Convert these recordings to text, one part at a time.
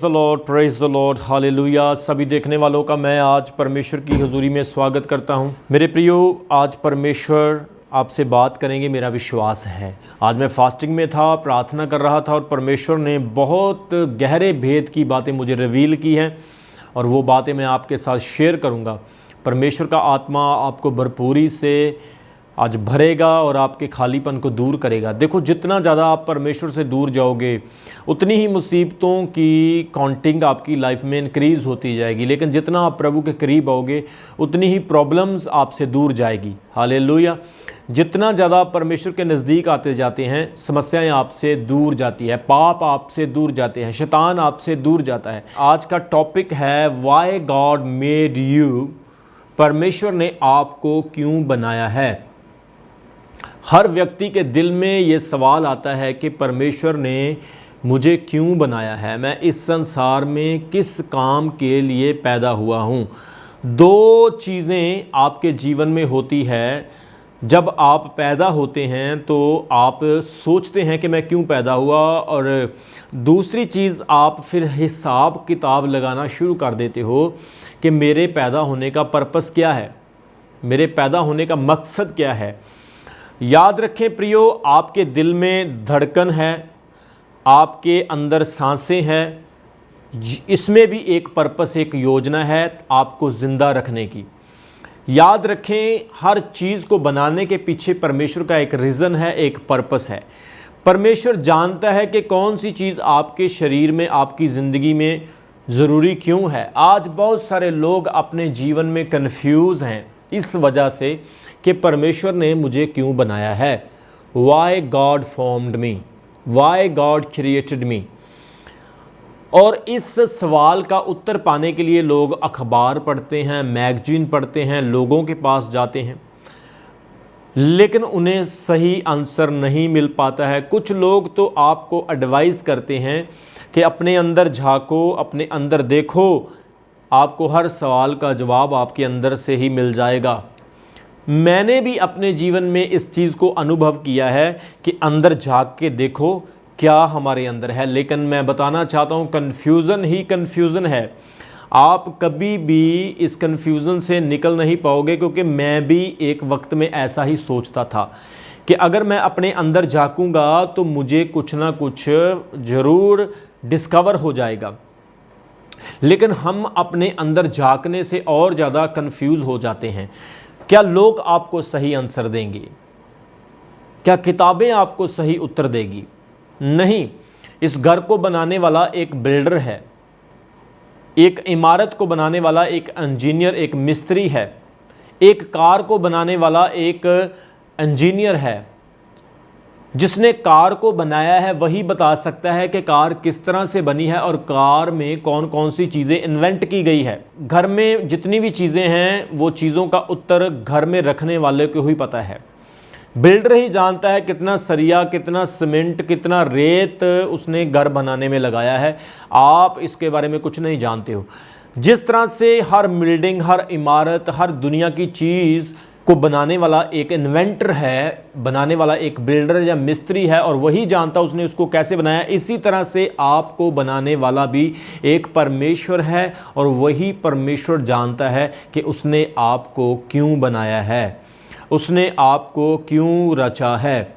Praise the Lord, hallelujah. सभी देखने वालों का मैं आज परमेश्वर की हुजूरी में स्वागत करता हूं। मेरे प्रियो, आज परमेश्वर आपसे बात करेंगे, मेरा विश्वास है। आज मैं फास्टिंग में था, प्रार्थना कर रहा था और परमेश्वर ने बहुत गहरे भेद की बातें मुझे रिवील की हैं और वो बातें मैं आपके साथ शेयर करूंगा। परमेश्वर का आत्मा आपको भरपूरी से आज भरेगा और आपके खालीपन को दूर करेगा। देखो, जितना ज़्यादा आप परमेश्वर से दूर जाओगे उतनी ही मुसीबतों की काउंटिंग आपकी लाइफ में इंक्रीज़ होती जाएगी, लेकिन जितना आप प्रभु के करीब आओगे उतनी ही प्रॉब्लम्स आपसे दूर जाएगी। हालेलुया। जितना ज़्यादा आप परमेश्वर के नज़दीक आते जाते हैं, समस्याएं आपसे दूर जाती है, पाप आपसे दूर जाते हैं, शैतान आपसे दूर जाता है। आज का टॉपिक है व्हाई गॉड मेड यू। परमेश्वर ने आपको क्यों बनाया है। हर व्यक्ति के दिल में ये सवाल आता है कि परमेश्वर ने मुझे क्यों बनाया है, मैं इस संसार में किस काम के लिए पैदा हुआ हूँ। दो चीज़ें आपके जीवन में होती है। जब आप पैदा होते हैं तो आप सोचते हैं कि मैं क्यों पैदा हुआ, और दूसरी चीज़ आप फिर हिसाब किताब लगाना शुरू कर देते हो कि मेरे पैदा होने का पर्पस क्या है, मेरे पैदा होने का मकसद क्या है। याद रखें प्रियो, आपके दिल में धड़कन है, आपके अंदर सांसें हैं, इसमें भी एक पर्पस, एक योजना है आपको ज़िंदा रखने की। याद रखें, हर चीज़ को बनाने के पीछे परमेश्वर का एक रीज़न है, एक पर्पस है। परमेश्वर जानता है कि कौन सी चीज़ आपके शरीर में, आपकी ज़िंदगी में ज़रूरी क्यों है। आज बहुत सारे लोग अपने जीवन में कन्फ्यूज़ हैं इस वजह से कि परमेश्वर ने मुझे क्यों बनाया है। वाई गॉड फॉर्म्ड मी, वाई गॉड क्रिएटेड मी। और इस सवाल का उत्तर पाने के लिए लोग अखबार पढ़ते हैं, मैगजीन पढ़ते हैं, लोगों के पास जाते हैं, लेकिन उन्हें सही आंसर नहीं मिल पाता है। कुछ लोग तो आपको एडवाइस करते हैं कि अपने अंदर झांको, अपने अंदर देखो, आपको हर सवाल का जवाब आपके अंदर से ही मिल जाएगा। मैंने भी अपने जीवन में इस चीज़ को अनुभव किया है कि अंदर झांक के देखो क्या हमारे अंदर है, लेकिन मैं बताना चाहता हूँ कन्फ्यूज़न ही कन्फ्यूज़न है। आप कभी भी इस कन्फ्यूज़न से निकल नहीं पाओगे, क्योंकि मैं भी एक वक्त में ऐसा ही सोचता था कि अगर मैं अपने अंदर झांकूंगा तो मुझे कुछ ना कुछ ज़रूर डिस्कवर हो जाएगा। लेकिन हम अपने अंदर झांकने से और ज़्यादा कन्फ्यूज़ हो जाते हैं। क्या लोग आपको सही आंसर देंगे? क्या किताबें आपको सही उत्तर देगी? नहीं। इस घर को बनाने वाला एक बिल्डर है, एक इमारत को बनाने वाला एक इंजीनियर, एक मिस्त्री है, एक कार को बनाने वाला एक इंजीनियर है। जिसने कार को बनाया है वही बता सकता है कि कार किस तरह से बनी है और कार में कौन कौन सी चीज़ें इन्वेंट की गई है। घर में जितनी भी चीज़ें हैं वो चीज़ों का उत्तर घर में रखने वाले को ही पता है। बिल्डर ही जानता है कितना सरिया, कितना सीमेंट, कितना रेत उसने घर बनाने में लगाया है। आप इसके बारे में कुछ नहीं जानते हो। जिस तरह से हर बिल्डिंग, हर इमारत, हर दुनिया की चीज़ को बनाने वाला एक इन्वेंटर है, बनाने वाला एक बिल्डर या मिस्त्री है, और वही जानता उसने उसको कैसे बनाया। इसी तरह से आपको बनाने वाला भी एक परमेश्वर है, और वही परमेश्वर जानता है कि उसने आपको क्यों बनाया है, उसने आपको क्यों रचा है।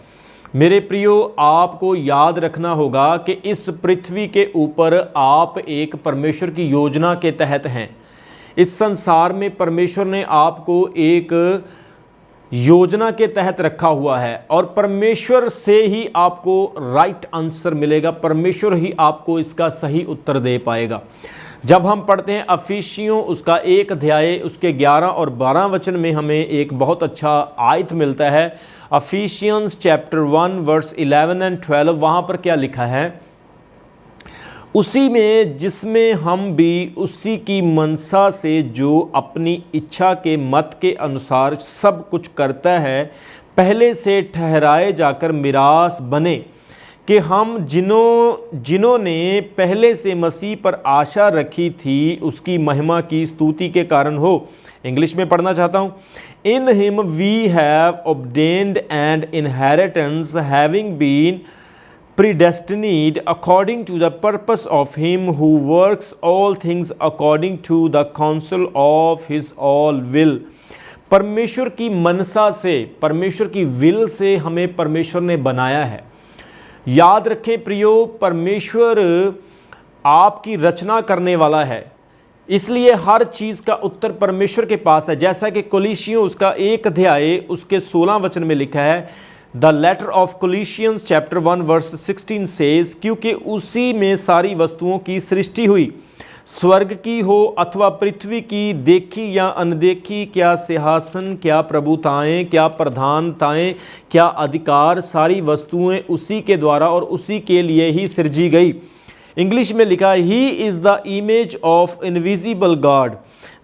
मेरे प्रियो, आपको याद रखना होगा कि इस पृथ्वी के ऊपर आप एक परमेश्वर की योजना के तहत हैं। इस संसार में परमेश्वर ने आपको एक योजना के तहत रखा हुआ है, और परमेश्वर से ही आपको राइट आंसर मिलेगा, परमेश्वर ही आपको इसका सही उत्तर दे पाएगा। जब हम पढ़ते हैं अफिसियों उसका 1 अध्याय उसके 11 और 12 वचन में हमें एक बहुत अच्छा आयत मिलता है। अफिसियंस चैप्टर 1 वर्स 11 एंड 12, वहाँ पर क्या लिखा है? उसी में जिसमें हम भी उसी की मनसा से जो अपनी इच्छा के मत के अनुसार सब कुछ करता है, पहले से ठहराए जाकर मिरास बने, कि हम जिन्होंने पहले से मसीह पर आशा रखी थी उसकी महिमा की स्तुति के कारण हो। इंग्लिश में पढ़ना चाहता हूँ। In him we have obtained an inheritance, having been predestined according to the purpose of him who works all things according to the counsel of his all will। परमेश्वर की मनसा से, परमेश्वर की विल से हमें परमेश्वर ने बनाया है। याद रखें प्रियो, परमेश्वर आपकी रचना करने वाला है, इसलिए हर चीज़ का उत्तर परमेश्वर के पास है। जैसा कि कोलिशियों उसका 1 अध्याय उसके 16 वचन में लिखा है, the letter of Colossians chapter 1 verse 16 says, क्योंकि उसी में सारी वस्तुओं की सृष्टि हुई, स्वर्ग की हो अथवा पृथ्वी की, देखी या अनदेखी, क्या सिंहासन, क्या प्रभुताएं, क्या प्रधानताएं, क्या अधिकार, सारी वस्तुएं उसी के द्वारा और उसी के लिए ही सृजी गई। इंग्लिश में लिखा, he is the image of invisible God,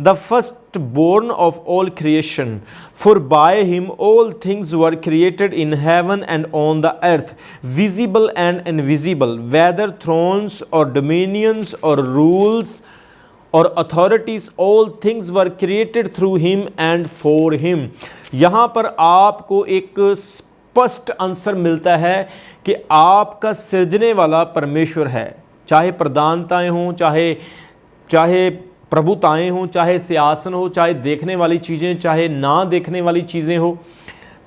the first born of all creation, for by him all things were created in heaven and on the earth, visible and invisible, whether thrones or dominions or rules or authorities, all things were created through him and for him. यहाँ पर आपको एक स्पष्ट answer मिलता है कि आपका सृजने वाला परमेश्वर है। चाहे प्रधानताएं हों, चाहे प्रभुताएं हों, चाहे सिंहासन हो, चाहे देखने वाली चीज़ें, चाहे ना देखने वाली चीज़ें हो,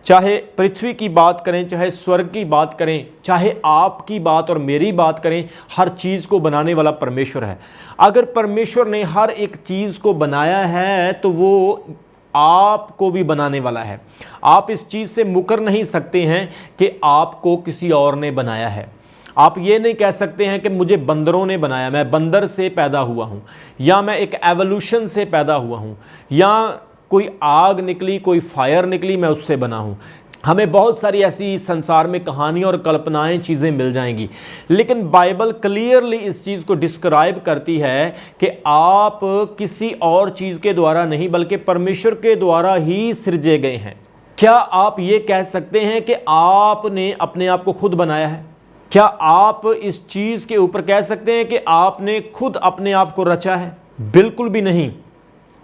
चाहे पृथ्वी की बात करें, चाहे स्वर्ग की बात करें, चाहे आपकी बात और मेरी बात करें, हर चीज़ को बनाने वाला परमेश्वर है। अगर परमेश्वर ने हर एक चीज़ को बनाया है तो वो आपको भी बनाने वाला है। आप इस चीज़ से मुकर नहीं सकते हैं कि आपको किसी और ने बनाया है। आप ये नहीं कह सकते हैं कि मुझे बंदरों ने बनाया, मैं बंदर से पैदा हुआ हूँ, या मैं एक एवोल्यूशन से पैदा हुआ हूँ, या कोई आग निकली, कोई फायर निकली, मैं उससे बना हूँ। हमें बहुत सारी ऐसी संसार में कहानी और कल्पनाएं चीज़ें मिल जाएंगी, लेकिन बाइबल क्लियरली इस चीज़ को डिस्क्राइब करती है कि आप किसी और चीज़ के द्वारा नहीं बल्कि परमेश्वर के द्वारा ही सृजे गए हैं। क्या आप ये कह सकते हैं कि आपने अपने आप को खुद बनाया है? क्या आप इस चीज़ के ऊपर कह सकते हैं कि आपने खुद अपने आप को रचा है? बिल्कुल भी नहीं।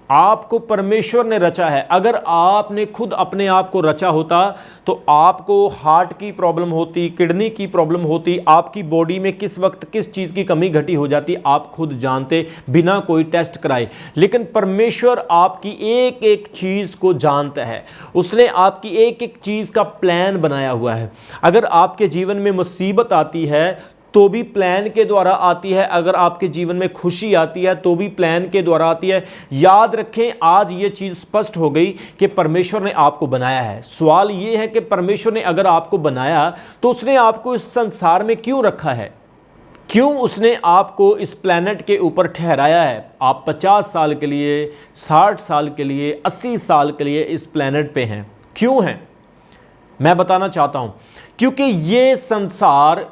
आपको परमेश्वर ने रचा है। अगर आपने खुद अपने आप को रचा होता तो आपको हार्ट की प्रॉब्लम होती, किडनी की प्रॉब्लम होती, आपकी बॉडी में किस वक्त किस चीज़ की कमी घटी हो जाती, आप खुद जानते बिना कोई टेस्ट कराए। लेकिन परमेश्वर आपकी एक एक चीज़ को जानता है। उसने आपकी एक एक चीज़ का प्लान बनाया हुआ है। अगर आपके जीवन में मुसीबत आती है तो भी प्लान के द्वारा आती है, अगर आपके जीवन में खुशी आती है तो भी प्लान के द्वारा आती है। याद रखें, आज ये चीज़ स्पष्ट हो गई कि परमेश्वर ने आपको बनाया है। सवाल ये है कि परमेश्वर ने अगर आपको बनाया तो उसने आपको इस संसार में क्यों रखा है? क्यों उसने आपको इस प्लैनेट के ऊपर ठहराया है? आप 50 साल के लिए, 60 साल के लिए, 80 साल के लिए इस प्लैनेट पे हैं। क्यों हैं? मैं बताना चाहता हूँ, क्योंकि ये संसार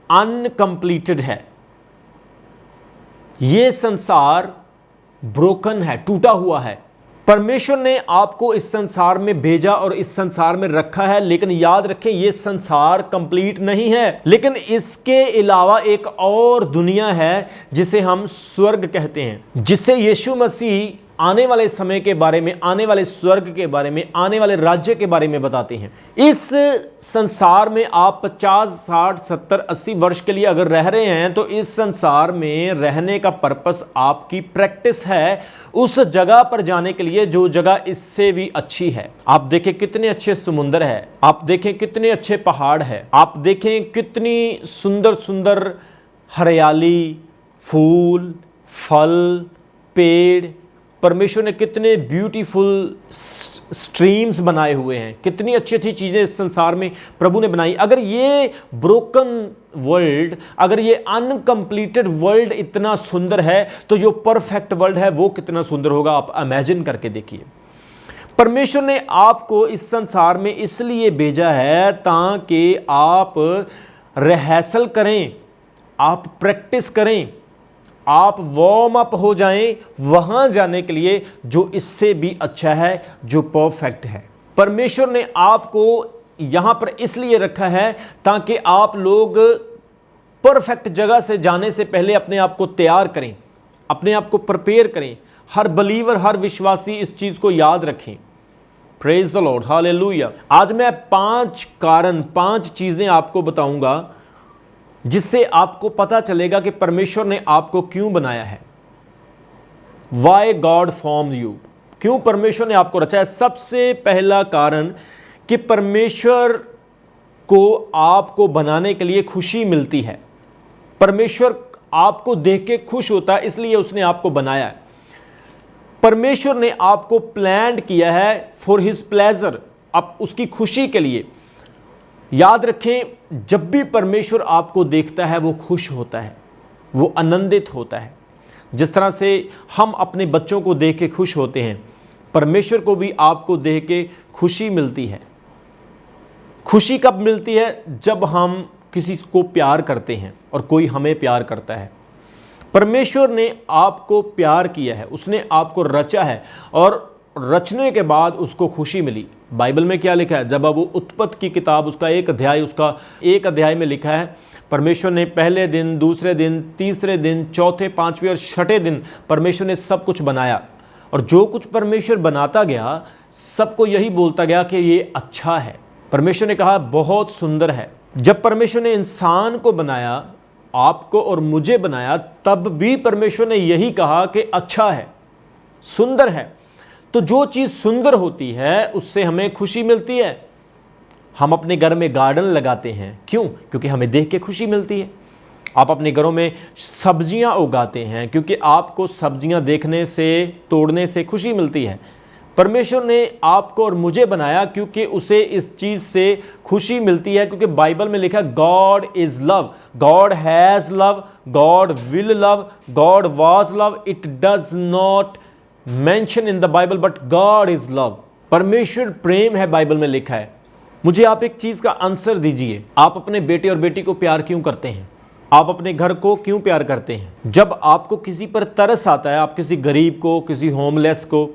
अनकम्प्लीटेड है। ये संसार ब्रोकन है, टूटा हुआ है। परमेश्वर ने आपको इस संसार में भेजा और इस संसार में रखा है, लेकिन याद रखें ये संसार कंप्लीट नहीं है। लेकिन इसके अलावा एक और दुनिया है जिसे हम स्वर्ग कहते हैं, जिससे यीशु मसीह आने वाले समय के बारे में, आने वाले स्वर्ग के बारे में, आने वाले राज्य के बारे में बताते हैं। इस संसार में आप 50, 60, 70, 80 वर्ष के लिए अगर रह रहे हैं तो इस संसार में रहने का पर्पस आपकी प्रैक्टिस है उस जगह पर जाने के लिए जो जगह इससे भी अच्छी है। आप देखें कितने अच्छे समुंदर है, आप देखें कितने अच्छे पहाड़ है, आप देखें कितनी सुंदर सुंदर हरियाली, फूल, फल, पेड़। परमेश्वर ने कितने ब्यूटीफुल स्ट्रीम्स बनाए हुए हैं, कितनी अच्छी अच्छी चीज़ें इस संसार में प्रभु ने बनाई। अगर ये ब्रोकन वर्ल्ड, अगर ये अनकम्प्लीटेड वर्ल्ड इतना सुंदर है तो जो परफेक्ट वर्ल्ड है वो कितना सुंदर होगा, आप इमेजिन करके देखिए। परमेश्वर ने आपको इस संसार में इसलिए भेजा है ताकि आप रिहर्सल करें, आप प्रैक्टिस करें, आप वार्म अप हो जाएं वहां जाने के लिए जो इससे भी अच्छा है, जो परफेक्ट है। परमेश्वर ने आपको यहां पर इसलिए रखा है ताकि आप लोग परफेक्ट जगह से जाने से पहले अपने आप को तैयार करें, अपने आप को प्रिपेयर करें। हर बलीवर, हर विश्वासी इस चीज़ को याद रखें प्रेज द लॉर्ड, हालेलुया। आज मैं 5 चीजें आपको बताऊंगा जिससे आपको पता चलेगा कि परमेश्वर ने आपको क्यों बनाया है। वाई गॉड फॉर्म यू, क्यों परमेश्वर ने आपको रचा है। सबसे पहला कारण कि परमेश्वर को आपको बनाने के लिए खुशी मिलती है। परमेश्वर आपको देख के खुश होता है, इसलिए उसने आपको बनाया है। परमेश्वर ने आपको प्लान किया है फॉर हिज प्लेजर, अब उसकी खुशी के लिए। याद रखें, जब भी परमेश्वर आपको देखता है वो खुश होता है, वो आनंदित होता है। जिस तरह से हम अपने बच्चों को देख के खुश होते हैं, परमेश्वर को भी आपको देख के खुशी मिलती है। खुशी कब मिलती है? जब हम किसी को प्यार करते हैं और कोई हमें प्यार करता है। परमेश्वर ने आपको प्यार किया है, उसने आपको रचा है और रचने के बाद उसको खुशी मिली। बाइबल में क्या लिखा है? जब अब वो उत्पत्ति की किताब उसका एक अध्याय में लिखा है, परमेश्वर ने पहले दिन, दूसरे दिन, तीसरे दिन, चौथे, पांचवें और छठे दिन परमेश्वर ने सब कुछ बनाया। और जो कुछ परमेश्वर बनाता गया सबको यही बोलता गया कि ये अच्छा है। परमेश्वर ने कहा बहुत सुंदर है। जब परमेश्वर ने इंसान को बनाया, आपको और मुझे बनाया, तब भी परमेश्वर ने यही कहा कि अच्छा है, सुंदर है। तो जो चीज़ सुंदर होती है उससे हमें खुशी मिलती है। हम अपने घर में गार्डन लगाते हैं, क्यों? क्योंकि हमें देख के खुशी मिलती है। आप अपने घरों में सब्जियां उगाते हैं क्योंकि आपको सब्जियां देखने से, तोड़ने से खुशी मिलती है। परमेश्वर ने आपको और मुझे बनाया क्योंकि उसे इस चीज़ से खुशी मिलती है, क्योंकि बाइबल में लिखा है God is love, God has love, God will love, God was love. It does not mention in the Bible but God is love. परमेश्वर प्रेम है, बाइबल में लिखा है। मुझे आप एक चीज़ का आंसर दीजिए, आप अपने बेटे और बेटी को प्यार क्यों करते हैं? आप अपने घर को क्यों प्यार करते हैं? जब आपको किसी पर तरस आता है, आप किसी गरीब को, किसी होमलेस को,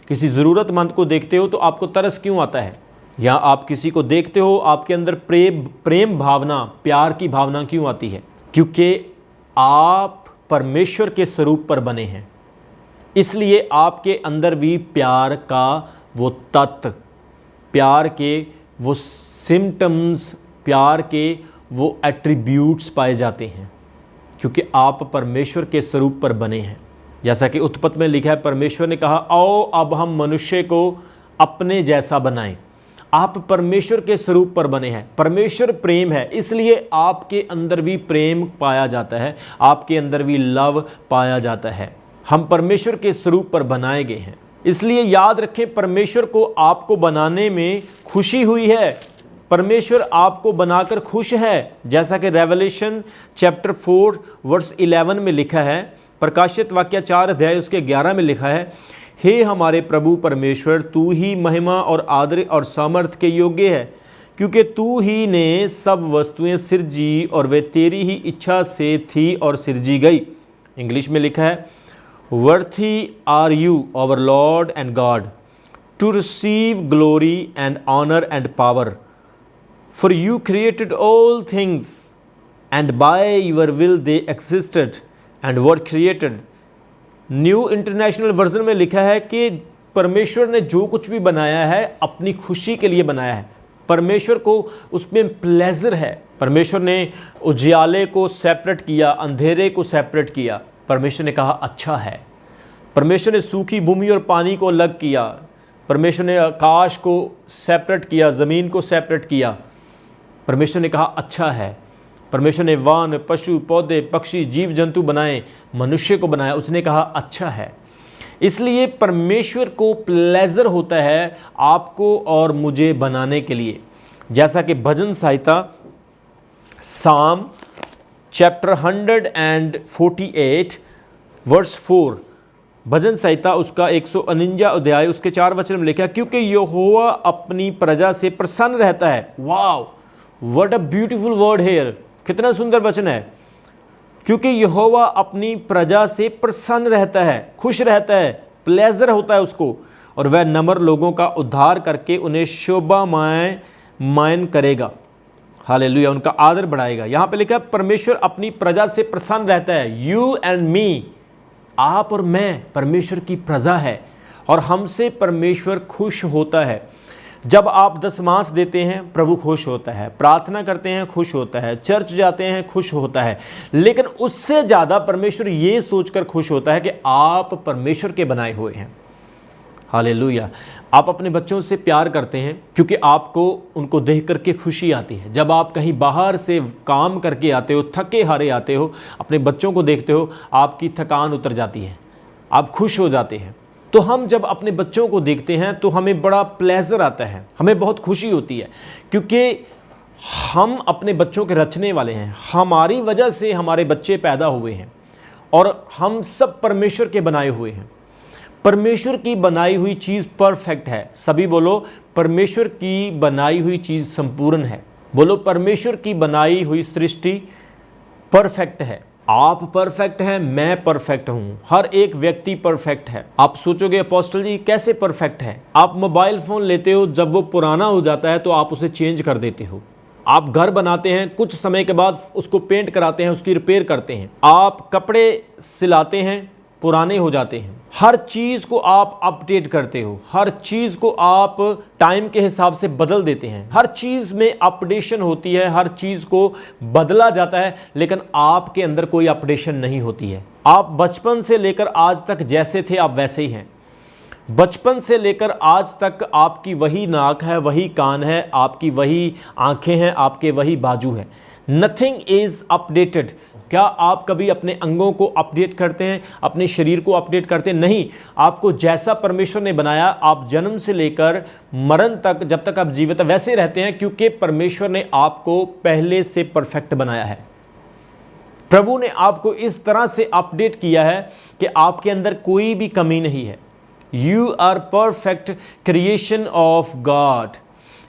किसी ज़रूरतमंद को देखते हो तो आपको तरस क्यों आता है? या आप किसी को देखते हो, आपके अंदर प्रेम भावना, प्यार की भावना क्यों आती है? क्योंकि आप परमेश्वर के स्वरूप पर बने हैं, इसलिए आपके अंदर भी प्यार का वो तत्व, प्यार के वो सिम्टम्स, प्यार के वो एट्रीब्यूट्स पाए जाते हैं, क्योंकि आप परमेश्वर के स्वरूप पर बने हैं। जैसा कि उत्पत्ति में लिखा है, परमेश्वर ने कहा आओ अब हम मनुष्य को अपने जैसा बनाएं। आप परमेश्वर के स्वरूप पर बने हैं। परमेश्वर प्रेम है, इसलिए आपके अंदर भी प्रेम पाया जाता है, आपके अंदर भी लव पाया जाता है। हम परमेश्वर के स्वरूप पर बनाए गए हैं, इसलिए याद रखें, परमेश्वर को आपको बनाने में खुशी हुई है। परमेश्वर आपको बनाकर खुश है। जैसा कि रेवलेशन चैप्टर 4 वर्स 11 में लिखा है, प्रकाशित वाक्य 4 अध्याय उसके 11 में लिखा है, हे हमारे प्रभु परमेश्वर, तू ही महिमा और आदर और सामर्थ के योग्य है, क्योंकि तू ही ने सब वस्तुएं सिरजी और वे तेरी ही इच्छा से थी और सिरजी गई। इंग्लिश में लिखा है, worthy are you our Lord and God to receive glory and honour and power, for you created all things and by your will they existed and were created. New International Version में लिखा है कि परमेश्वर ने जो कुछ भी बनाया है अपनी खुशी के लिए बनाया है। परमेश्वर को उसमें प्लेजर है। परमेश्वर ने उजियाले को सेपरेट किया, अंधेरे को सेपरेट किया। परमेश्वर ने कहा अच्छा है। परमेश्वर ने सूखी भूमि और पानी को अलग किया। परमेश्वर ने आकाश को सेपरेट किया, ज़मीन को सेपरेट किया। परमेश्वर ने कहा अच्छा है। परमेश्वर ने वन, पशु, पौधे, पक्षी, जीव जंतु बनाए, मनुष्य को बनाया, उसने कहा अच्छा है। इसलिए परमेश्वर को प्लेजर होता है आपको और मुझे बनाने के लिए। जैसा कि भजन संहिता साम चैप्टर 148 वर्स 4, भजन संहिता उसका 149 अध्याय उसके 4 वचन में लिखा है, क्योंकि यहोवा अपनी प्रजा से प्रसन्न रहता है। Wow, what a beautiful word here, कितना सुंदर वचन है। क्योंकि यहोवा अपनी प्रजा से प्रसन्न रहता है, खुश रहता है, प्लेजर होता है उसको, और वह नम्र लोगों का उद्धार करके उन्हें शोभायमान करेगा। हालेलुया, उनका आदर बढ़ाएगा। यहाँ पे लिखा है परमेश्वर अपनी प्रजा से प्रसन्न रहता है। यू एंड मी, आप और मैं परमेश्वर की प्रजा है और हमसे परमेश्वर खुश होता है। जब आप दशमांश देते हैं प्रभु खुश होता है, प्रार्थना करते हैं खुश होता है, चर्च जाते हैं खुश होता है, लेकिन उससे ज़्यादा परमेश्वर ये सोचकर खुश होता है कि आप परमेश्वर के बनाए हुए हैं। हालेलुया। आप अपने बच्चों से प्यार करते हैं क्योंकि आपको उनको देख करके खुशी आती है। जब आप कहीं बाहर से काम करके आते हो, थके हारे आते हो, अपने बच्चों को देखते हो, आपकी थकान उतर जाती है, आप खुश हो जाते हैं। तो हम जब अपने बच्चों को देखते हैं तो हमें बड़ा प्लेजर आता है, हमें बहुत खुशी होती है, क्योंकि हम अपने बच्चों के रचने वाले हैं। हमारी वजह से हमारे बच्चे पैदा हुए हैं और हम सब परमेश्वर के बनाए हुए हैं। परमेश्वर की बनाई हुई चीज़ परफेक्ट है। सभी बोलो, परमेश्वर की बनाई हुई चीज़ संपूर्ण है। बोलो, परमेश्वर की बनाई हुई सृष्टि परफेक्ट है। आप परफेक्ट हैं, मैं परफेक्ट हूं, हर एक व्यक्ति परफेक्ट है। आप सोचोगे अपोस्टल जी कैसे परफेक्ट है? आप मोबाइल फ़ोन लेते हो, जब वो पुराना हो जाता है तो आप उसे चेंज कर देते हो। आप घर बनाते हैं, कुछ समय के बाद उसको पेंट कराते हैं, उसकी रिपेयर करते हैं। आप कपड़े सिलाते हैं, पुराने हो जाते हैं। हर चीज़ को आप अपडेट करते हो, हर चीज़ को आप टाइम के हिसाब से बदल देते हैं। हर चीज़ में अपडेशन होती है, हर चीज़ को बदला जाता है, लेकिन आपके अंदर कोई अपडेशन नहीं होती है। आप बचपन से लेकर आज तक जैसे थे आप वैसे ही हैं। बचपन से लेकर आज तक आपकी वही नाक है, वही कान है, आपकी वही आंखें हैं, आपके वही बाजू हैं। Nothing is updated. क्या आप कभी अपने अंगों को अपडेट करते हैं, अपने शरीर को अपडेट करते हैं? नहीं। आपको जैसा परमेश्वर ने बनाया, आप जन्म से लेकर मरण तक, जब तक आप जीवित वैसे रहते हैं, क्योंकि परमेश्वर ने आपको पहले से परफेक्ट बनाया है। प्रभु ने आपको इस तरह से अपडेट किया है कि आपके अंदर कोई भी कमी नहीं है। You are perfect creation of God.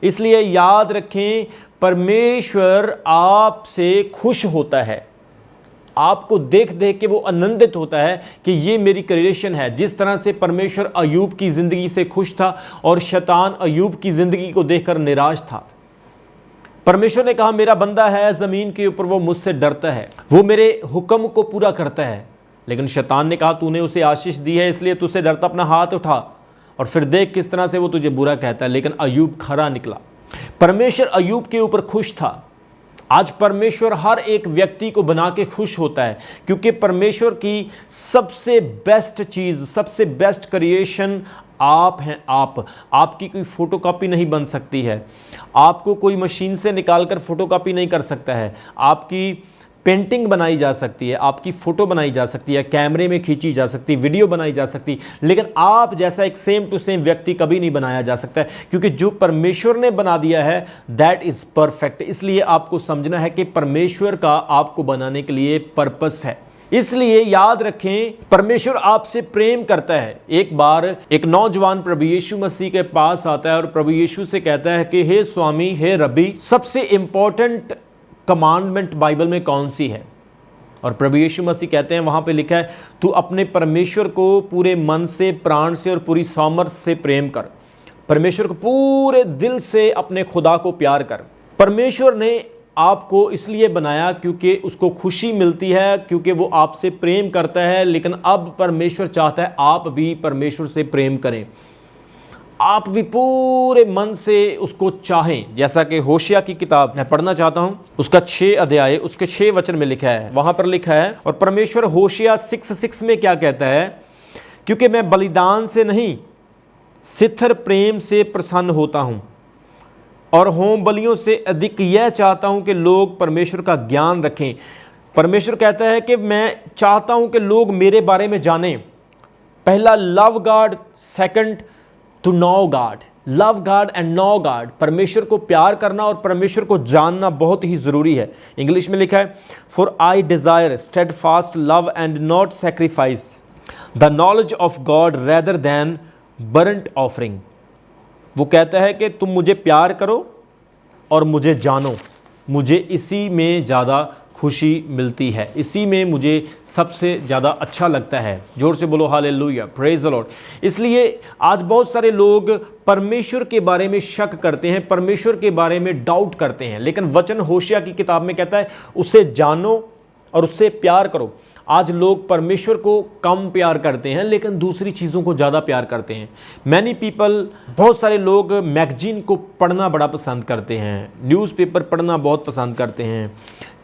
इसलिए याद रखें, परमेश्वर आपसे खुश होता है। आपको देख देख के वो आनंदित होता है कि ये मेरी क्रिएशन है। जिस तरह से परमेश्वर अय्यूब की ज़िंदगी से खुश था और शैतान अय्यूब की ज़िंदगी को देखकर निराश था। परमेश्वर ने कहा, मेरा बंदा है ज़मीन के ऊपर, वो मुझसे डरता है, वो मेरे हुक्म को पूरा करता है। लेकिन शैतान ने कहा, तूने उसे आशीष दी है इसलिए तुझसे डरता, अपना हाथ उठा और फिर देख किस तरह से वो तुझे बुरा कहता है। लेकिन अय्यूब खरा निकला। परमेश्वर अय्यूब के ऊपर खुश था। आज परमेश्वर हर एक व्यक्ति को बना के खुश होता है, क्योंकि परमेश्वर की सबसे बेस्ट चीज़, सबसे बेस्ट क्रिएशन आप हैं। आपकी कोई फ़ोटोकॉपी नहीं बन सकती है, आपको कोई मशीन से निकाल कर फ़ोटोकॉपी नहीं कर सकता है। आपकी पेंटिंग बनाई जा सकती है, आपकी फ़ोटो बनाई जा सकती है, कैमरे में खींची जा सकती है, वीडियो बनाई जा सकती है, लेकिन आप जैसा एक सेम टू सेम व्यक्ति कभी नहीं बनाया जा सकता है, क्योंकि जो परमेश्वर ने बना दिया है दैट इज़ परफेक्ट। इसलिए आपको समझना है कि परमेश्वर का आपको बनाने के लिए पर्पस है। इसलिए याद रखें, परमेश्वर आपसे प्रेम करता है। एक बार एक नौजवान प्रभु यीशु मसीह के पास आता है और प्रभु यीशु से कहता है कि हे स्वामी, हे रब्बी, सबसे इंपॉर्टेंट कमांडमेंट बाइबल में कौन सी है? और प्रभु यीशु मसीह कहते हैं, वहाँ पे लिखा है, तू अपने परमेश्वर को पूरे मन से, प्राण से और पूरी सामर्थ से प्रेम कर। परमेश्वर को पूरे दिल से, अपने खुदा को प्यार कर। परमेश्वर ने आपको इसलिए बनाया क्योंकि उसको खुशी मिलती है, क्योंकि वो आपसे प्रेम करता है। लेकिन अब परमेश्वर चाहता है आप भी परमेश्वर से प्रेम करें, आप भी पूरे मन से उसको चाहें। जैसा कि होशिया की किताब मैं पढ़ना चाहता हूं, उसका 6 अध्याय, उसके 6 वचन में लिखा है। वहां पर लिखा है, और परमेश्वर होशिया 6:6 में क्या कहता है? क्योंकि मैं बलिदान से नहीं, सिथर प्रेम से प्रसन्न होता हूं, और होम बलियों से अधिक यह चाहता हूं कि लोग परमेश्वर का ज्ञान रखें। परमेश्वर कहता है कि मैं चाहता हूं कि लोग मेरे बारे में जानें। पहला, love God; second, to know God. Love God and know God. परमेश्वर को प्यार करना और परमेश्वर को जानना बहुत ही ज़रूरी है। इंग्लिश में लिखा है, for I desire steadfast love and not sacrifice, the knowledge of God rather than burnt offering. वो कहता है कि तुम मुझे प्यार करो और मुझे जानो, मुझे इसी में ज़्यादा खुशी मिलती है, इसी में मुझे सबसे ज़्यादा अच्छा लगता है। जोर से बोलो हालेलुया, प्रेज द लॉर्ड। इसलिए आज बहुत सारे लोग परमेश्वर के बारे में शक करते हैं, परमेश्वर के बारे में डाउट करते हैं, लेकिन वचन होशिया की किताब में कहता है, उसे जानो और उससे प्यार करो। आज लोग परमेश्वर को कम प्यार करते हैं लेकिन दूसरी चीज़ों को ज़्यादा प्यार करते हैं। मैनी पीपल, बहुत सारे लोग मैगजीन को पढ़ना बड़ा पसंद करते हैं, न्यूज़पेपर पढ़ना बहुत पसंद करते हैं,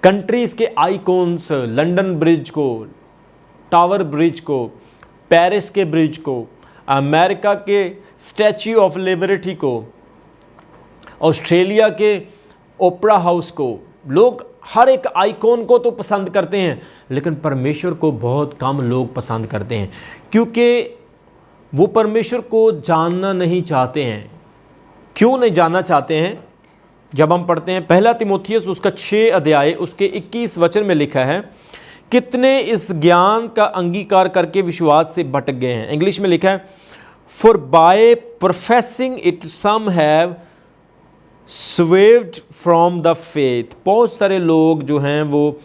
कंट्रीज़ के आइकॉन्स, लंदन ब्रिज को, टावर ब्रिज को, पेरिस के ब्रिज को, अमेरिका के स्टैच्यू ऑफ लिबर्टी को, ऑस्ट्रेलिया के ओपेरा हाउस को, लोग हर एक आइकॉन को तो पसंद करते हैं लेकिन परमेश्वर को बहुत कम लोग पसंद करते हैं क्योंकि वो परमेश्वर को जानना नहीं चाहते हैं। क्यों नहीं जानना चाहते हैं? जब हम पढ़ते हैं पहला तीमुथियुस उसका 6 अध्याय उसके 21 वचन में लिखा है, कितने इस ज्ञान का अंगीकार करके विश्वास से भटक गए हैं। इंग्लिश में लिखा है, for by professing it some have swerved from the faith. बहुत सारे लोग जो हैं वो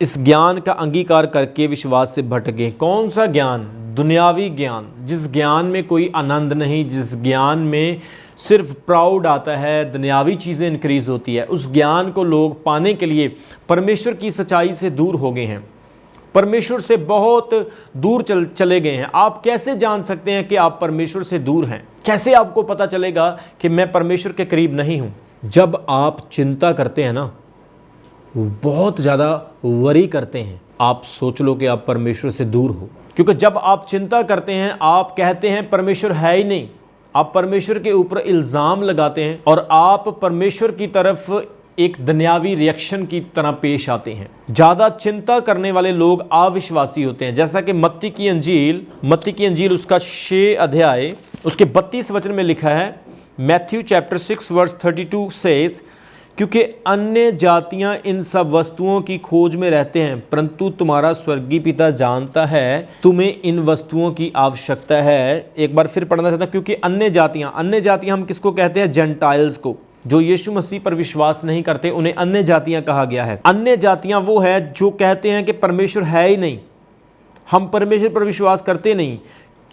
इस ज्ञान का अंगीकार करके विश्वास से भटक गए। कौन सा ज्ञान? दुनियावी ज्ञान, जिस ज्ञान में कोई आनंद नहीं, जिस ज्ञान में सिर्फ प्राउड आता है, दुनियावी चीज़ें इंक्रीज़ होती है, उस ज्ञान को लोग पाने के लिए परमेश्वर की सच्चाई से दूर हो गए हैं, परमेश्वर से बहुत दूर चले गए हैं। आप कैसे जान सकते हैं कि आप परमेश्वर से दूर हैं? कैसे आपको पता चलेगा कि मैं परमेश्वर के करीब नहीं हूँ? जब आप चिंता करते हैं ना, बहुत ज़्यादा वरी करते हैं, आप सोच लो कि आप परमेश्वर से दूर हो। क्योंकि जब आप चिंता करते हैं, आप कहते हैं परमेश्वर है ही नहीं, आप परमेश्वर के ऊपर इल्ज़ाम लगाते हैं और आप परमेश्वर की तरफ एक दुनियावी रिएक्शन की तरह पेश आते हैं। ज़्यादा चिंता करने वाले लोग अविश्वासी होते हैं। जैसा कि मत्ती की अंजील उसका 6 अध्याय उसके 32 वचन में लिखा है, मैथ्यू चैप्टर 6 वर्स 32 सेज, क्योंकि अन्य जातियां इन सब वस्तुओं की खोज में रहते हैं परंतु तुम्हारा स्वर्गीय पिता जानता है तुम्हें इन वस्तुओं की आवश्यकता है। एक बार फिर पढ़ना चाहता हूं, क्योंकि अन्य जातियां हम किसको कहते हैं? जेंटाइल्स को, जो यीशु मसीह पर विश्वास नहीं करते उन्हें अन्य जातियां कहा गया है। अन्य जातियां वो है जो कहते हैं कि परमेश्वर है ही नहीं, हम परमेश्वर पर विश्वास करते नहीं।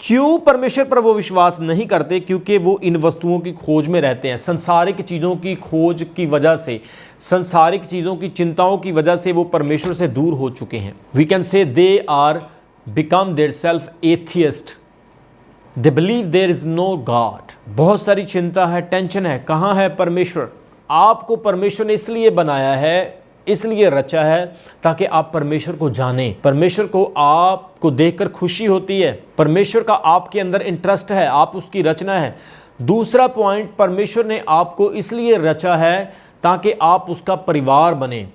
क्यों परमेश्वर पर वो विश्वास नहीं करते? क्योंकि वो इन वस्तुओं की खोज में रहते हैं। संसारिक चीज़ों की खोज की वजह से, संसारिक चीज़ों की चिंताओं की वजह से वो परमेश्वर से दूर हो चुके हैं। We can say they are become their self atheist, they believe there is no God. बहुत सारी चिंता है, टेंशन है, कहाँ है परमेश्वर? आपको परमेश्वर ने इसलिए बनाया है, इसलिए रचा है ताकि आप परमेश्वर को जानें। परमेश्वर को आपको देखकर खुशी होती है, परमेश्वर का आपके अंदर इंटरेस्ट है, आप उसकी रचना है। दूसरा पॉइंट, परमेश्वर ने आपको इसलिए रचा है ताकि आप उसका परिवार बने।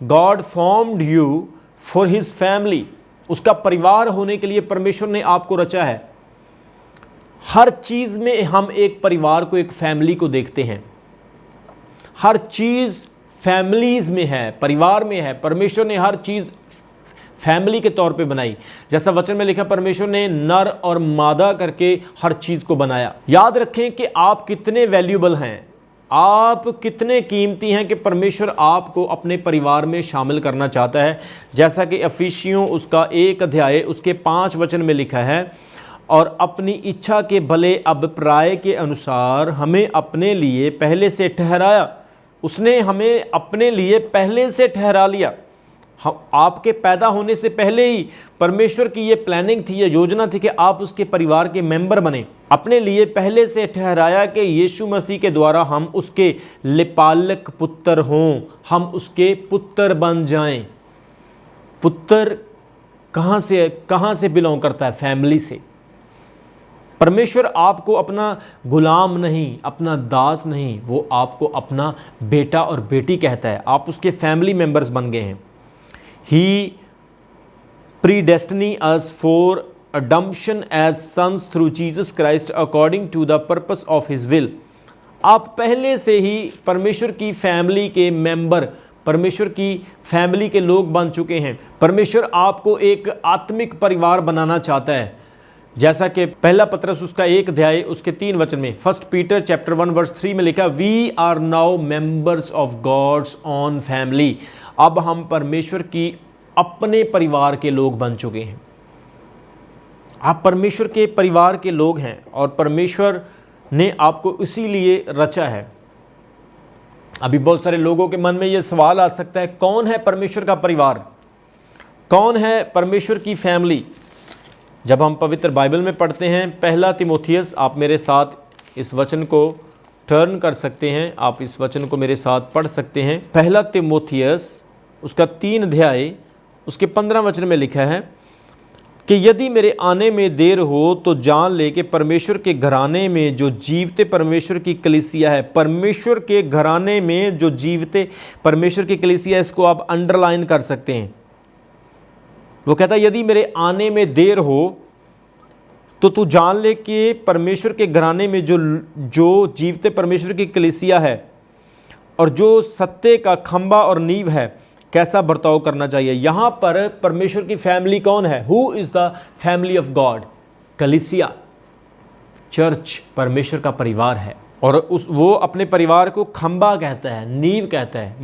God formed you for his family. उसका परिवार होने के लिए परमेश्वर ने आपको रचा है। हर चीज़ में हम एक परिवार को, एक फैमिली को देखते हैं। हर चीज़ फैमिलीज में है, परिवार में है। परमेश्वर ने हर चीज़ फैमिली के तौर पे बनाई। जैसा वचन में लिखा, परमेश्वर ने नर और मादा करके हर चीज़ को बनाया। याद रखें कि आप कितने वैल्यूबल हैं, आप कितने कीमती हैं कि परमेश्वर आपको अपने परिवार में शामिल करना चाहता है। जैसा कि इफिसियों उसका 1 अध्याय उसके 5 वचन में लिखा है, और अपनी इच्छा के भले अभिप्राय के अनुसार हमें अपने लिए पहले से ठहराया। उसने हमें अपने लिए पहले से ठहरा लिया। आपके पैदा होने से पहले ही परमेश्वर की ये प्लानिंग थी, ये योजना थी कि आप उसके परिवार के मेंबर बने। अपने लिए पहले से ठहराया कि यीशु मसीह के द्वारा हम उसके लिपालक पुत्र हों, हम उसके पुत्र बन जाएं। पुत्र कहाँ से बिलोंग करता है? फैमिली से। परमेश्वर आपको अपना गुलाम नहीं, अपना दास नहीं, वो आपको अपना बेटा और बेटी कहता है। आप उसके फैमिली मेंबर्स बन गए हैं। He predestined us for adoption as sons through Jesus Christ according to the purpose of his will. आप पहले से ही परमेश्वर की फैमिली के मेंबर, परमेश्वर की फैमिली के लोग बन चुके हैं। परमेश्वर आपको एक आत्मिक परिवार बनाना चाहता है। जैसा कि पहला पत्रस उसका 1 अध्याय उसके 3 वचन में, 1 पीटर चैप्टर 1 वर्स 3 में लिखा, we are now members of God's own family. अब हम परमेश्वर की अपने परिवार के लोग बन चुके हैं। आप परमेश्वर के परिवार के लोग हैं और परमेश्वर ने आपको इसीलिए रचा है। अभी बहुत सारे लोगों के मन में यह सवाल आ सकता है, कौन है परमेश्वर का परिवार? कौन है परमेश्वर की फैमिली? जब हम पवित्र बाइबल में पढ़ते हैं, पहला तिमोथियस, आप मेरे साथ इस वचन को टर्न कर सकते हैं, आप इस वचन को मेरे साथ पढ़ सकते हैं। पहला तिमोथियस उसका 3 अध्याय उसके 15 वचन में लिखा है कि यदि मेरे आने में देर हो तो जान ले कि परमेश्वर के घराने में जो जीवते परमेश्वर की कलीसिया है, परमेश्वर के घराने में जो जीवते परमेश्वर की कलीसिया है, इसको आप अंडरलाइन कर सकते हैं। वो कहता है यदि मेरे आने में देर हो तो तू जान ले कि परमेश्वर के घराने में जो जीवते परमेश्वर की कलीसिया है और जो सत्य का खंबा और नींव है, कैसा बर्ताव करना चाहिए। यहाँ पर परमेश्वर की फैमिली कौन है? Who is the family of God? कलीसिया, चर्च, परमेश्वर का परिवार है। और वो अपने परिवार को खंबा कहता है, नींव कहता है।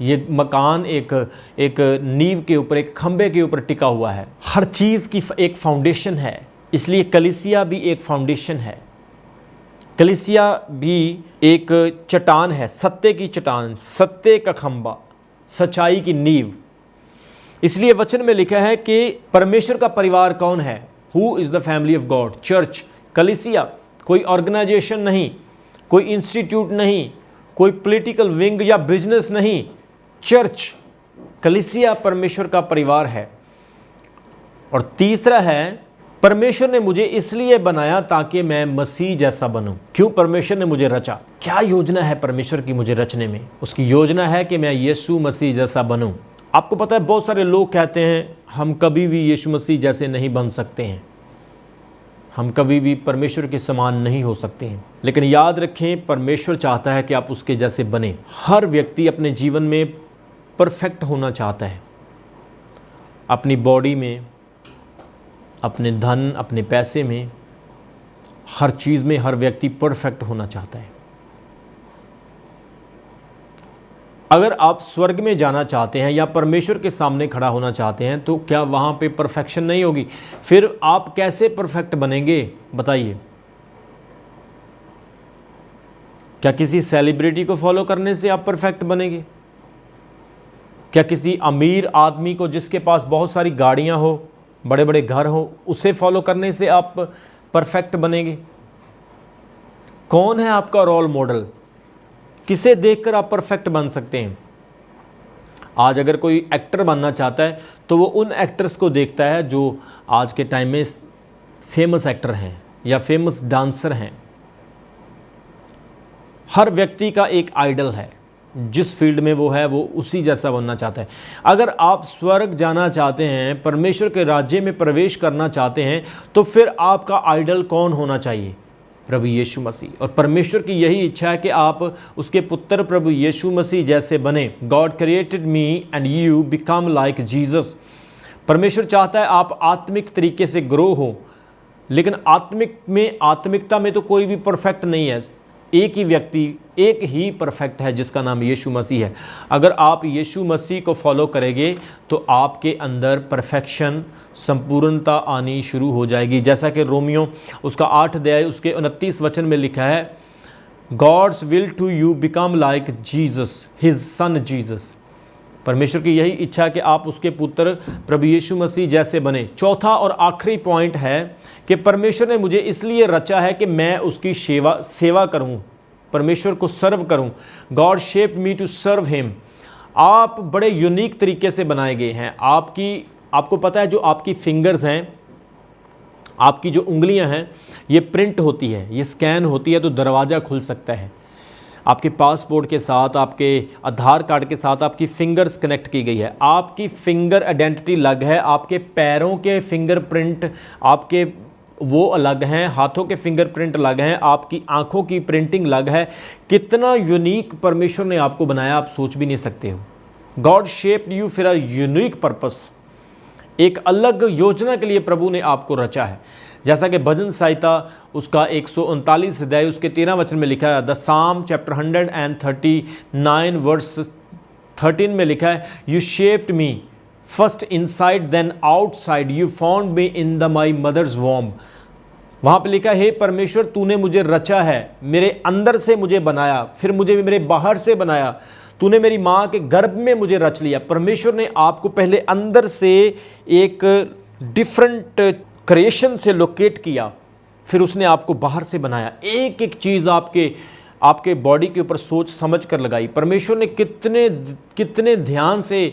ये मकान एक नींव के ऊपर, एक खंबे के ऊपर टिका हुआ है। हर चीज़ की एक फाउंडेशन है, इसलिए कलीसिया भी एक फाउंडेशन है। कलीसिया भी एक चट्टान है, सत्य की चट्टान, सत्य का खंबा, सच्चाई की नींव। इसलिए वचन में लिखा है कि परमेश्वर का परिवार कौन है? Who is the family of God? Church, कलीसिया। कोई ऑर्गेनाइजेशन नहीं, कोई इंस्टीट्यूट नहीं, कोई पॉलिटिकल विंग या बिजनेस नहीं। चर्च, कलीसिया परमेश्वर का परिवार है। और तीसरा है, परमेश्वर ने मुझे इसलिए बनाया ताकि मैं मसीह जैसा बनूं। क्यों परमेश्वर ने मुझे रचा? क्या योजना है परमेश्वर की मुझे रचने में? उसकी योजना है कि मैं यीशु मसीह जैसा बनूं। आपको पता है, बहुत सारे लोग कहते हैं हम कभी भी यीशु मसीह जैसे नहीं बन सकते हैं, हम कभी भी परमेश्वर के समान नहीं हो सकते हैं। लेकिन याद रखें, परमेश्वर चाहता है कि आप उसके जैसे बने। हर व्यक्ति अपने जीवन में परफेक्ट होना चाहता है, अपनी बॉडी में, अपने धन, अपने पैसे में, हर चीज़ में हर व्यक्ति परफेक्ट होना चाहता है। अगर आप स्वर्ग में जाना चाहते हैं या परमेश्वर के सामने खड़ा होना चाहते हैं तो क्या वहाँ पे परफेक्शन नहीं होगी? फिर आप कैसे परफेक्ट बनेंगे बताइए? क्या किसी सेलिब्रिटी को फॉलो करने से आप परफेक्ट बनेंगे? क्या किसी अमीर आदमी को जिसके पास बहुत सारी गाड़ियाँ हो, बड़े बड़े घर हो, उसे फॉलो करने से आप परफेक्ट बनेंगे? कौन है आपका रोल मॉडल? किसे देखकर आप परफेक्ट बन सकते हैं? आज अगर कोई एक्टर बनना चाहता है तो वो उन एक्टर्स को देखता है जो आज के टाइम में फेमस एक्टर हैं या फेमस डांसर हैं। हर व्यक्ति का एक आइडल है, जिस फील्ड में वो है वो उसी जैसा बनना चाहता है। अगर आप स्वर्ग जाना चाहते हैं, परमेश्वर के राज्य में प्रवेश करना चाहते हैं, तो फिर आपका आइडल कौन होना चाहिए? प्रभु यीशु मसीह। और परमेश्वर की यही इच्छा है कि आप उसके पुत्र प्रभु यीशु मसीह जैसे बने। God created me and you become like Jesus. परमेश्वर चाहता है आप आत्मिक तरीके से ग्रो हो, लेकिन आत्मिकता में तो कोई भी परफेक्ट नहीं है। एक ही व्यक्ति, एक ही परफेक्ट है, जिसका नाम यीशु मसीह है। अगर आप यीशु मसीह को फॉलो करेंगे तो आपके अंदर परफेक्शन, संपूर्णता आनी शुरू हो जाएगी। जैसा कि रोमियो उसका 8 अध्याय उसके 29 वचन में लिखा है, God's will to you become like Jesus, his son Jesus. परमेश्वर की यही इच्छा है कि आप उसके पुत्र प्रभु यीशु मसीह जैसे बने। चौथा और आखिरी पॉइंट है कि परमेश्वर ने मुझे इसलिए रचा है कि मैं उसकी सेवा करूं, परमेश्वर को सर्व करूं। God shaped me to serve him. आप बड़े यूनिक तरीके से बनाए गए हैं। आपको पता है, जो आपकी फिंगर्स हैं, आपकी जो उंगलियां हैं, ये प्रिंट होती है, ये स्कैन होती है तो दरवाज़ा खुल सकता है। आपके पासपोर्ट के साथ, आपके आधार कार्ड के साथ आपकी फिंगर्स कनेक्ट की गई है। आपकी फिंगर आइडेंटिटी अलग है, आपके पैरों के फिंगरप्रिंट आपके वो अलग हैं, हाथों के फिंगरप्रिंट अलग हैं, आपकी आंखों की प्रिंटिंग अलग है। कितना यूनिक परमेश्वर ने आपको बनाया, आप सोच भी नहीं सकते हो। God shaped you for a unique purpose. एक अलग योजना के लिए प्रभु ने आपको रचा है। जैसा कि भजन संहिता उसका 139 अध्याय उसके 13 वचन में लिखा है, द साम चैप्टर 139 वर्स 13 में लिखा है, you shaped me first inside then outside, you found me in the my mother's womb. वहाँ पे लिखा है, हे परमेश्वर तूने मुझे रचा है, मेरे अंदर से मुझे बनाया, फिर मुझे मेरे बाहर से बनाया। तूने मेरी माँ के गर्भ में मुझे रच लिया। परमेश्वर ने आपको पहले अंदर से एक डिफरेंट क्रिएशन से लोकेट किया, फिर उसने आपको बाहर से बनाया। एक एक चीज़ आपके बॉडी के ऊपर सोच समझ कर लगाई। परमेश्वर ने कितने ध्यान से,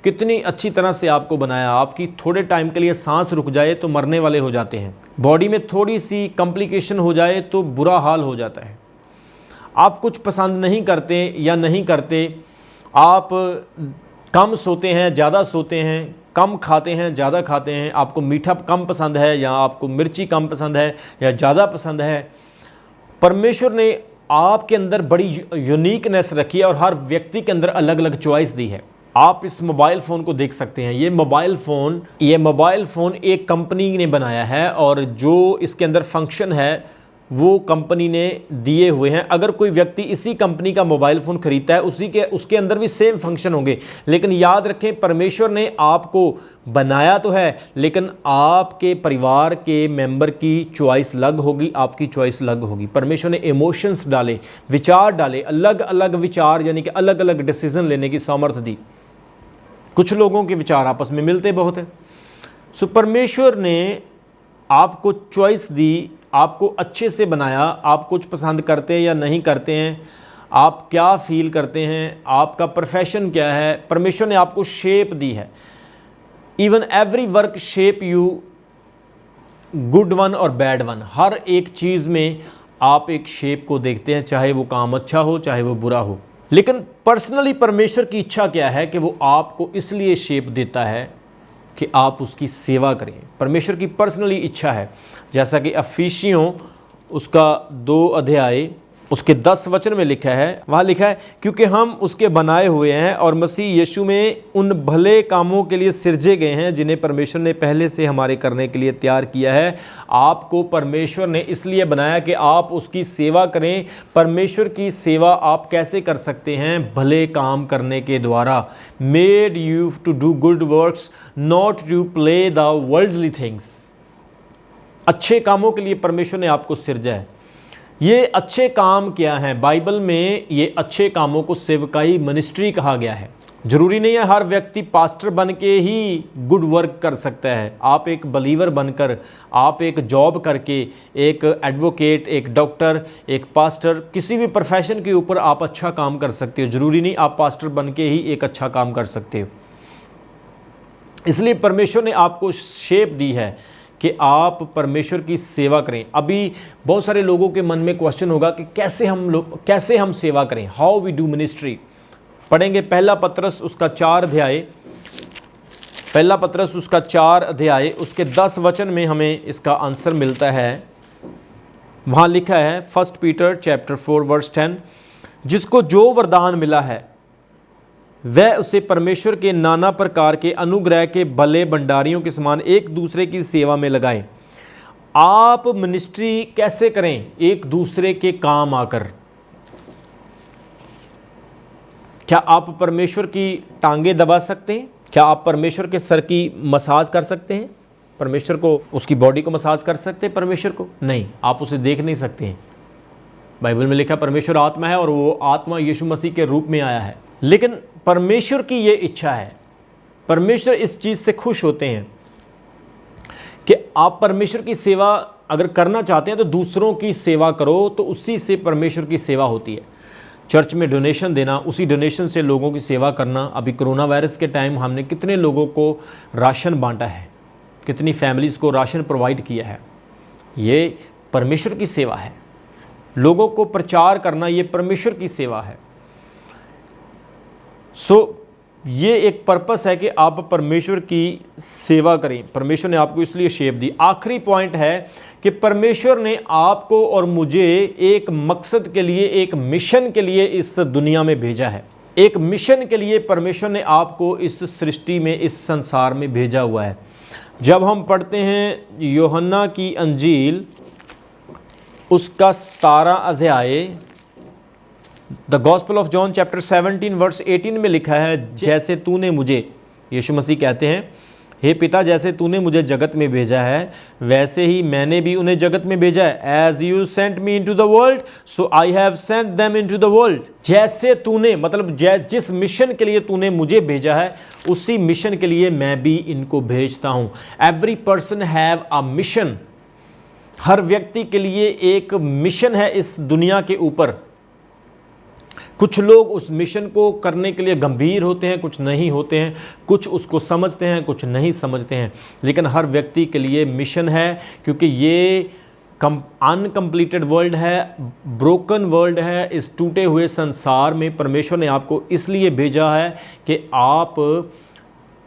कितनी अच्छी तरह से आपको बनाया। आपकी थोड़े टाइम के लिए सांस रुक जाए तो मरने वाले हो जाते हैं, बॉडी में थोड़ी सी कॉम्प्लिकेशन हो जाए तो बुरा हाल हो जाता है। आप कुछ पसंद नहीं करते या नहीं करते, आप कम सोते हैं, ज़्यादा सोते हैं, कम खाते हैं, ज़्यादा खाते हैं, आपको मीठा कम पसंद है या आपको मिर्ची कम पसंद है या ज़्यादा पसंद है। परमेश्वर ने आपके अंदर बड़ी यूनिकनेस रखी है और हर व्यक्ति के अंदर अलग अलग चॉइस दी है। आप इस मोबाइल फ़ोन को देख सकते हैं। ये मोबाइल फ़ोन एक कंपनी ने बनाया है और जो इसके अंदर फंक्शन है वो कंपनी ने दिए हुए हैं। अगर कोई व्यक्ति इसी कंपनी का मोबाइल फ़ोन खरीदता है उसके अंदर भी सेम फंक्शन होंगे। लेकिन याद रखें, परमेश्वर ने आपको बनाया तो है, लेकिन आपके परिवार के मेंबर की चॉइस अलग होगी, आपकी चॉइस अलग होगी। परमेश्वर ने इमोशंस डाले, विचार डाले, अलग अलग विचार यानी कि अलग अलग डिसीजन लेने की सामर्थ्य दी। कुछ लोगों के विचार आपस में मिलते बहुत हैं। सो परमेश्वर ने आपको चॉइस दी, आपको अच्छे से बनाया। आप कुछ पसंद करते हैं या नहीं करते हैं, आप क्या फील करते हैं, आपका प्रोफेशन क्या है, परमेश्वर ने आपको शेप दी है। Even every work shape you, good one और बैड वन। हर एक चीज़ में आप एक शेप को देखते हैं, चाहे वो काम अच्छा हो चाहे वो बुरा हो। लेकिन पर्सनली परमेश्वर की इच्छा क्या है कि वो आपको इसलिए शेप देता है कि आप उसकी सेवा करें। परमेश्वर की पर्सनली इच्छा है, जैसा कि अफिसियों उसका 2 अध्याय उसके 10 वचन में लिखा है। वहाँ लिखा है, क्योंकि हम उसके बनाए हुए हैं और मसीह यीशु में उन भले कामों के लिए सिरजे गए हैं जिन्हें परमेश्वर ने पहले से हमारे करने के लिए तैयार किया है। आपको परमेश्वर ने इसलिए बनाया कि आप उसकी सेवा करें। परमेश्वर की सेवा आप कैसे कर सकते हैं? भले काम करने के द्वारा। Made you to do good works, not to play the worldly things. अच्छे कामों के लिए परमेश्वर ने आपको सिरजा है। ये अच्छे काम क्या हैं? बाइबल में ये अच्छे कामों को सेवकाई मिनिस्ट्री कहा गया है। जरूरी नहीं है हर व्यक्ति पास्टर बन के ही गुड वर्क कर सकता है। आप एक बलीवर बनकर, आप एक जॉब करके, एक एडवोकेट, एक डॉक्टर, एक पास्टर, किसी भी प्रोफेशन के ऊपर आप अच्छा काम कर सकते हो। ज़रूरी नहीं आप पास्टर बन के ही एक अच्छा काम कर सकते हो। इसलिए परमेश्वर ने आपको शेप दी है कि आप परमेश्वर की सेवा करें। अभी बहुत सारे लोगों के मन में क्वेश्चन होगा कि कैसे हम सेवा करें, हाउ वी डू मिनिस्ट्री। पढ़ेंगे पहला पत्रस उसका 4 अध्याय उसके 10 वचन में हमें इसका आंसर मिलता है। वहाँ लिखा है 1 पीटर चैप्टर 4 वर्स 10, जिसको जो वरदान मिला है वह उसे परमेश्वर के नाना प्रकार के अनुग्रह के भले भंडारियों के समान एक दूसरे की सेवा में लगाएं। आप मिनिस्ट्री कैसे करें? एक दूसरे के काम आकर। क्या आप परमेश्वर की टांगे दबा सकते हैं? क्या आप परमेश्वर के सर की मसाज कर सकते हैं? परमेश्वर को, उसकी बॉडी को मसाज कर सकते हैं? परमेश्वर को नहीं, आप उसे देख नहीं सकते हैं। बाइबल में लिखा परमेश्वर आत्मा है और वो आत्मा यीशु मसीह के रूप में आया है। लेकिन परमेश्वर की ये इच्छा है, परमेश्वर इस चीज़ से खुश होते हैं कि आप परमेश्वर की सेवा अगर करना चाहते हैं तो दूसरों की सेवा करो, तो उसी से परमेश्वर की सेवा होती है। चर्च में डोनेशन देना, उसी डोनेशन से लोगों की सेवा करना। अभी कोरोना वायरस के टाइम हमने कितने लोगों को राशन बांटा है, कितनी फैमिलीज़ को राशन प्रोवाइड किया है। ये परमेश्वर की सेवा है। लोगों को प्रचार करना ये परमेश्वर की सेवा है। ये एक पर्पस है कि आप परमेश्वर की सेवा करें। परमेश्वर ने आपको इसलिए शेप दी। आखिरी पॉइंट है कि परमेश्वर ने आपको और मुझे एक मकसद के लिए, एक मिशन के लिए इस दुनिया में भेजा है। एक मिशन के लिए परमेश्वर ने आपको इस सृष्टि में, इस संसार में भेजा हुआ है। जब हम पढ़ते हैं यूहन्ना की अंजील उसका 17 अध्याय, the Gospel of John chapter 17 verse 18 में लिखा है, जैसे तूने मुझे, यीशु मसीह कहते हैं, हे पिता, जैसे तूने मुझे जगत में भेजा है वैसे ही मैंने भी उन्हें जगत में भेजा है। As you sent me into the world so I have sent them into the world. जैसे तूने, मतलब जिस मिशन के लिए तूने मुझे भेजा है उसी मिशन के लिए मैं भी इनको भेजता हूं। Every person have a mission. हर व्यक्ति के लिए एक मिशन है इस दुनिया के ऊपर। कुछ लोग उस मिशन को करने के लिए गंभीर होते हैं, कुछ नहीं होते हैं, कुछ उसको समझते हैं, कुछ नहीं समझते हैं, लेकिन हर व्यक्ति के लिए मिशन है, क्योंकि ये अनकम्प्लीटेड वर्ल्ड है, ब्रोकन वर्ल्ड है। इस टूटे हुए संसार में परमेश्वर ने आपको इसलिए भेजा है कि आप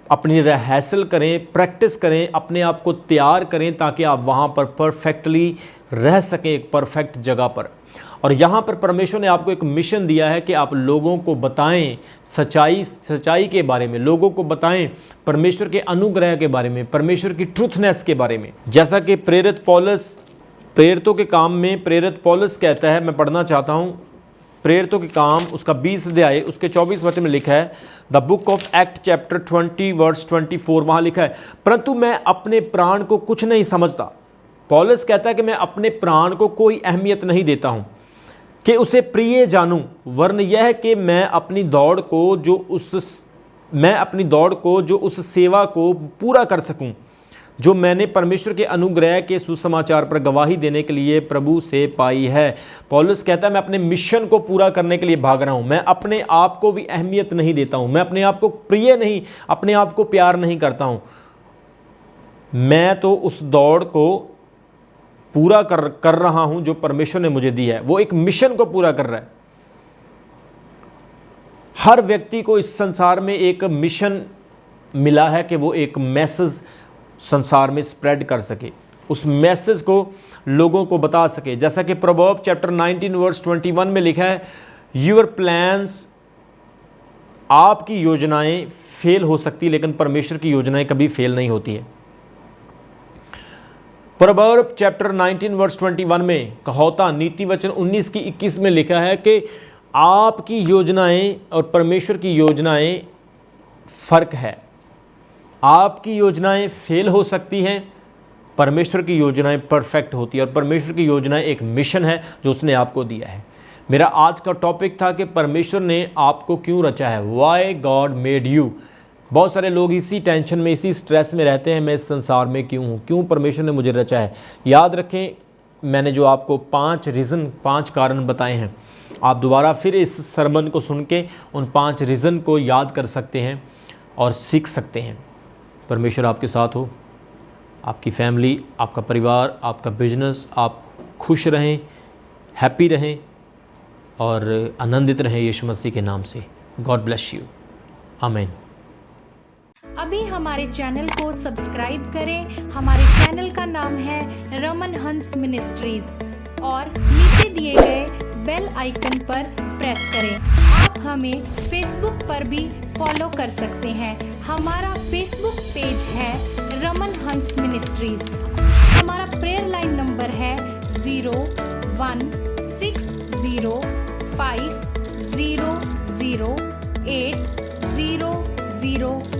अपनी रिहर्सल करें, प्रैक्टिस करें, अपने आप को तैयार करें ताकि आप वहाँ पर परफेक्टली रह सकें, एक परफेक्ट जगह पर। और यहाँ पर परमेश्वर ने आपको एक मिशन दिया है कि आप लोगों को बताएं सच्चाई के बारे में, लोगों को बताएं परमेश्वर के अनुग्रह के बारे में, परमेश्वर की ट्रूथनेस के बारे में। जैसा कि प्रेरितों के काम में प्रेरित पौलुस कहता है, मैं पढ़ना चाहता हूँ प्रेरितों के काम उसका 20 अध्याय उसके 24 वचन में लिखा है, the Book of Act chapter 20 verse 24। वहाँ लिखा है, परंतु मैं अपने प्राण को कुछ नहीं समझता। पौलुस कहता है कि मैं अपने प्राण को कोई अहमियत नहीं देता हूँ कि उसे प्रिय जानूं, वरन यह कि मैं अपनी दौड़ को जो उस सेवा को पूरा कर सकूं जो मैंने परमेश्वर के अनुग्रह के सुसमाचार पर गवाही देने के लिए प्रभु से पाई है। पौलुस कहता है मैं अपने मिशन को पूरा करने के लिए भाग रहा हूं। मैं अपने आप को भी अहमियत नहीं देता हूं, मैं अपने आप को प्रिय नहीं, अपने आप को प्यार नहीं करता हूं। मैं तो उस दौड़ को पूरा कर रहा हूं जो परमेश्वर ने मुझे दी है। वो एक मिशन को पूरा कर रहा है। हर व्यक्ति को इस संसार में एक मिशन मिला है कि वो एक मैसेज संसार में स्प्रेड कर सके, उस मैसेज को लोगों को बता सके। जैसा कि प्रोवर्ब चैप्टर 19 वर्स 21 में लिखा है, यूर प्लान्स, आपकी योजनाएं फेल हो सकती लेकिन परमेश्वर की योजनाएं कभी फेल नहीं होती है। प्रोवर्ब चैप्टर 19 वर्स 21 में कहोता नीति वचन 19 की 21 में लिखा है कि आपकी योजनाएं और परमेश्वर की योजनाएं फर्क है। आपकी योजनाएं फेल हो सकती हैं, परमेश्वर की योजनाएं परफेक्ट होती है। और परमेश्वर की योजनाएं एक मिशन है जो उसने आपको दिया है। मेरा आज का टॉपिक था कि परमेश्वर ने आपको क्यों रचा है, वाई गॉड मेड यू। बहुत सारे लोग इसी टेंशन में, इसी स्ट्रेस में रहते हैं, मैं इस संसार में क्यों हूँ, क्यों परमेश्वर ने मुझे रचा है। याद रखें, मैंने जो आपको 5 कारण बताए हैं, आप दोबारा फिर इस सरमन को सुन के उन 5 रीज़न को याद कर सकते हैं और सीख सकते हैं। परमेश्वर आपके साथ हो, आपकी फैमिली, आपका परिवार, आपका बिजनेस, आप खुश रहें, हैप्पी रहें और आनंदित रहें यीशु मसीह के नाम से। गॉड ब्लेस यू, आमीन। अभी हमारे चैनल को सब्सक्राइब करें। हमारे चैनल का नाम है रमन हंस मिनिस्ट्रीज और नीचे दिए गए बेल आइकन पर प्रेस करें। आप हमें फेसबुक पर भी फॉलो कर सकते हैं। हमारा फेसबुक पेज है रमन हंस मिनिस्ट्रीज। हमारा प्रेयर लाइन नंबर है 0160500800